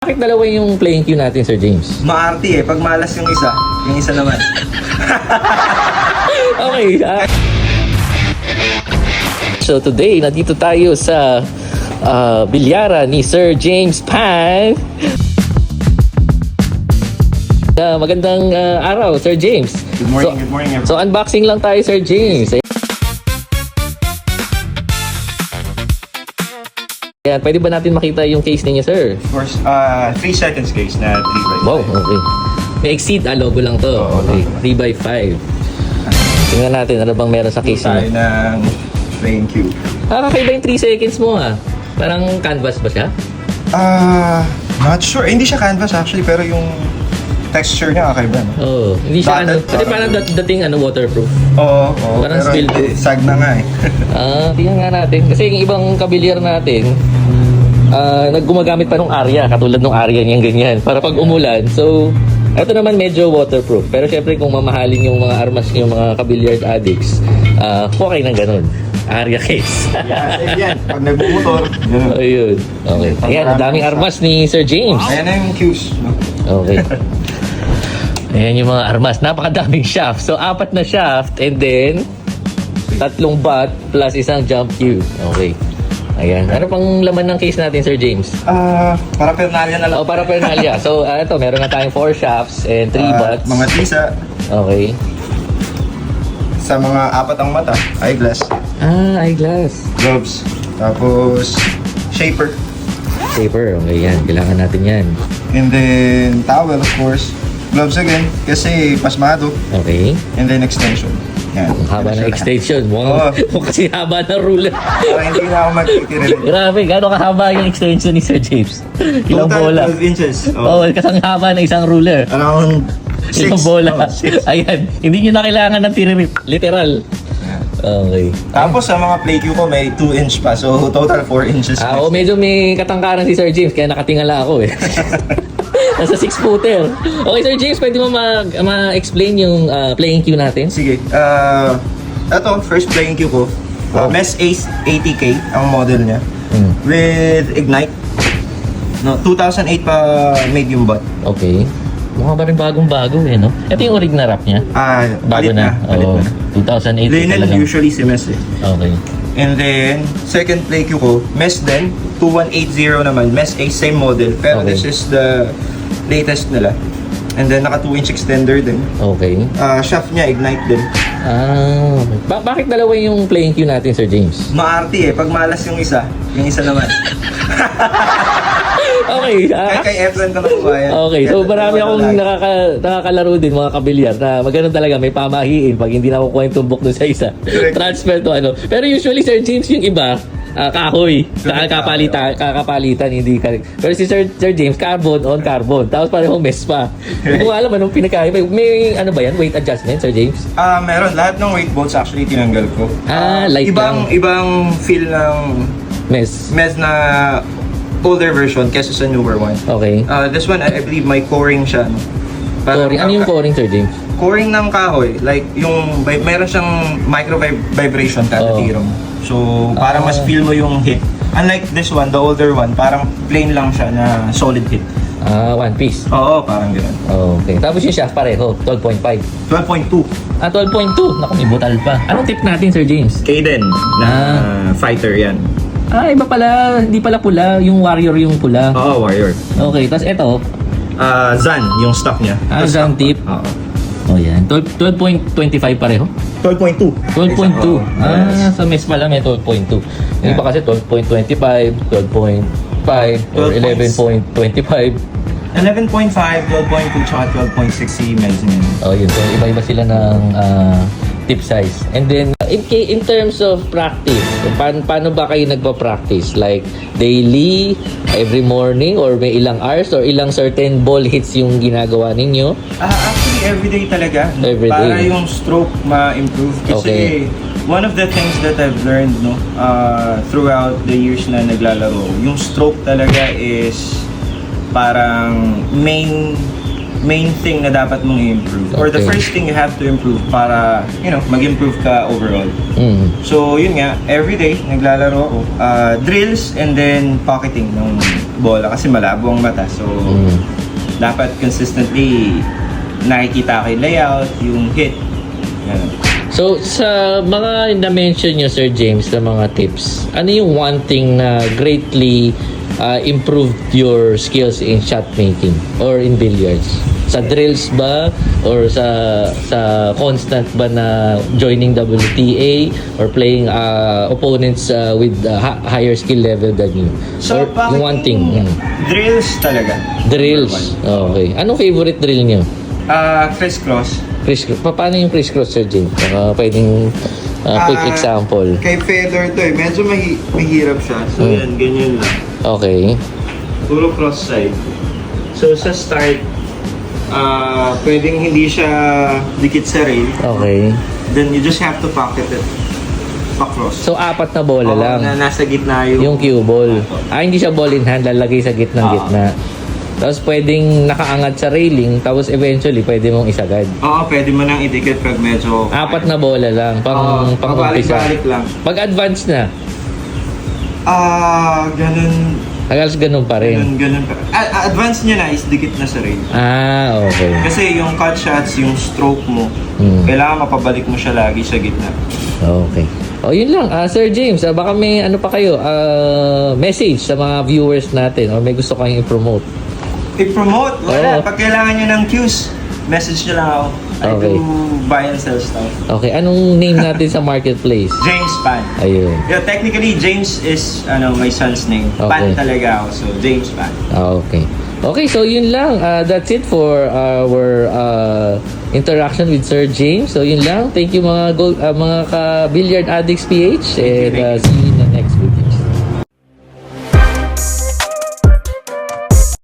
Bakit dalawa yung playing cue natin, Sir James? Maarte eh. Pag malas yung isa naman. Okay. So today, nandito tayo sa bilyara ni Sir James Pan. Magandang araw, Sir James. Good morning everyone. So unboxing lang tayo, Sir James. Ayan, pwede ba natin makita yung case ninyo, sir? Of course, 3 seconds case na 3x5. Wow, okay. May exceed, logo lang to. Okay, 3x5. Tingnan natin, ano bang meron sa case Tayo niyo? ng playing cue. Kakaiba yung 3 seconds mo, ha? Parang canvas ba siya? Not sure. Hindi siya canvas actually, pero yung texture niya kakaiba, no? Oo, hindi siya Dotted, Kasi parang dating waterproof. Oo, Parang pero spill hindi, sag na nga eh. Tingnan nga natin. Kasi yung ibang kabilyar natin, naggumagamit pa nung Aria, katulad nung Aria niyang ganyan, para pag umulan. So, ito naman medyo waterproof. Pero syempre kung mamahalin yung mga armas yung mga kabilyard addicts, okay nang ganun. Aria case. Yan. Pag nagmumotor, gano'n. Ayun. Okay. Ayan, ang daming armas ni Sir James. Ayan na yung cues, no? Okay. Ayan yung mga armas. Napakadaming shaft. So, 4 na shaft and then 3 bat plus isang jump cue. Okay. Ayan. Ano pang laman ng case natin, Sir James? Para pernalya na lang. Para paraphernalia. So, ito, meron na tayong 4 shafts and 3 bats. Mga tisa, Okay. sa mga 4 ang mata, eyeglass, Eyeglass. gloves, tapos shaper, Paper. Okay, yan. Kailangan natin yan. and then towel of course, gloves again, kasi pasmado, Okay. and then extension. Yan. Ang haba ng extension. Mukhang kasi haba ng ruler. Para hindi na ako magtitirilig. Grabe, gano'ng kahaba yung extension ni Sir James? Ilang bola? 12 inches. Oo, kasang haba ng isang ruler. Around 6. Ilang bola. Ayan, hindi nyo na kailangan ng tiririp. Literal. Okay. Tapos sa mga play cue ko may 2 inch pa. So total 4 inches. Medyo may katangkaran si Sir James, kaya nakatingala ako eh. Nasa 6-footer. Okay, Sir James, pwede mo ma-explain yung playing cue natin? Sige. Ito, first playing cue ko. MES Ace 80K ang model niya. With Ignite. No, 2008 pa made yung bot. Okay. Mukha ba rin bagong-bago eh, no? Ito yung orig na rap niya. Bago na. Palit Oo. na. 2008 Linen talaga. usually si MES eh. Okay. And then, second play cue ko, MES din. 2180 naman. MES Ace, same model. Pero Okay. this is the latest nila. And then, naka 2-inch extender din. Okay. Shaft niya, Ignite din. Bakit dalawa yung playing cue natin, Sir James? Maarte eh. Pag malas yung isa naman. Okay. Kay Efren ka nakuha yan. Okay, so marami akong nakakalaro din mga kabilyar na magano'n talaga, may pamahiin pag hindi nakukuha yung tumbok dun sa isa. Correct. Transfer to ano. Pero usually, Sir James, yung iba, kahoy. Kakapalitan, hindi ka. Pero si Sir James, carbon on carbon. Tapos parehong mess pa. Hindi ko alam anong pinakain. May ano ba yan? Weight adjustment, Sir James? Meron. Lahat ng weight bolts actually tinanggal ko. Light lang. Ibang feel ng Mess. MES na older version kesa sa newer one. Okay. This one, I believe may coring siya. No? Coring. Ano yung coring, Sir James? Coring ng kahoy, like yung meron siyang micro vibration kada Oo. tiro mo. So, para mas feel mo yung hit. Unlike this one, the older one, parang plain lang siya na solid hit. One piece. Oo, parang gano'n. Okay. Tapos yung shaft pareho, 12.5. 12.2. 12.2. Naku, may butal pa. Anong tip natin, Sir James? Kaden na fighter yan. Iba pala. Hindi pala pula. Yung warrior yung pula. Oo, warrior. Okay. Tapos ito. Zan, yung stock niya. Zan tip. Oo. Oh, yan. 12.25 pareho. 12.2. 12.2. Yes. Sa mes pala may 12.2. Yung iba kasi 12.25, 12.5, or 11.25. 11.5, 12.2, tsaka 12.6 si Melzman. Oh, yun. So, iba-iba sila ng tip size. And then, in terms of practice, paano ba kayo nagpa-practice? Like, daily, every morning, or may ilang hours, or ilang certain ball hits yung ginagawa ninyo? Actually, everyday talaga. Everyday. Para yung stroke ma-improve. Kasi Okay. one of the things that I've learned throughout the years na naglalaro, yung stroke talaga is parang main main thing na dapat mong i-improve. Or the Okay. first thing you have to improve para, mag-improve ka overall. Mm. So, yun nga, everyday, naglalaro ako. Drills and then pocketing ng bola kasi malabo ang mata. So, dapat consistently nakikita ko yung layout, yung hit. Yan. So, sa mga na-mention nyo, Sir James, na mga tips, ano yung one thing na greatly improved your skills in shot making or in billiards? Sa drills ba? Or sa constant ba na joining WTA or playing opponents with higher skill level than you? So, or yung one thing? Drills talaga. Drills. Okay. Anong favorite drill nyo? Crisscross. Paano yung crisscross, Sir James? Pwedeng quick example. Kay Fedor to medyo mahirap siya. So yan, ganyan lang. Okay. Puro cross side. So sa start, pwedeng hindi siya dikit sa rail. Okay. Then you just have to pocket it. Pa-cross. So, apat na bola Oo, lang. na nasa gitna Yung cue ball. Hindi siya ball in hand, lalagay sa gitna. Tapos pwedeng nakaangat sa railing, tapos eventually pwede mong isagad. Oo, pwede mo nang idikit pag medyo... Apat na bola lang, pang umpisa. Pabalik-balik lang. Pag advance na, Ganun. halos ganun pa rin. Ganun pa. Advance niya na is dikit na sa rail. Okay. Kasi yung cut shots, yung stroke mo, kailangan mapabalik mo siya lagi sa gitna. Okay. Yun lang. Sir James, baka may ano pa kayo, message sa mga viewers natin or may gusto kayong i-promote. I-promote? Oo. Wala. Pag kailangan nyo ng cues, message nyo lang ako. Okay. I do buy and sell stuff. Okay, anong name natin sa marketplace? James Pan. Ayun. Yeah, technically, James is my son's name. Okay. Pan talaga ako. So, James Pan. Okay. Okay, so yun lang. That's it for our interaction with Sir James. So yun lang. Thank you mga mga ka-Billiard Addicts PH. And Thank you. see you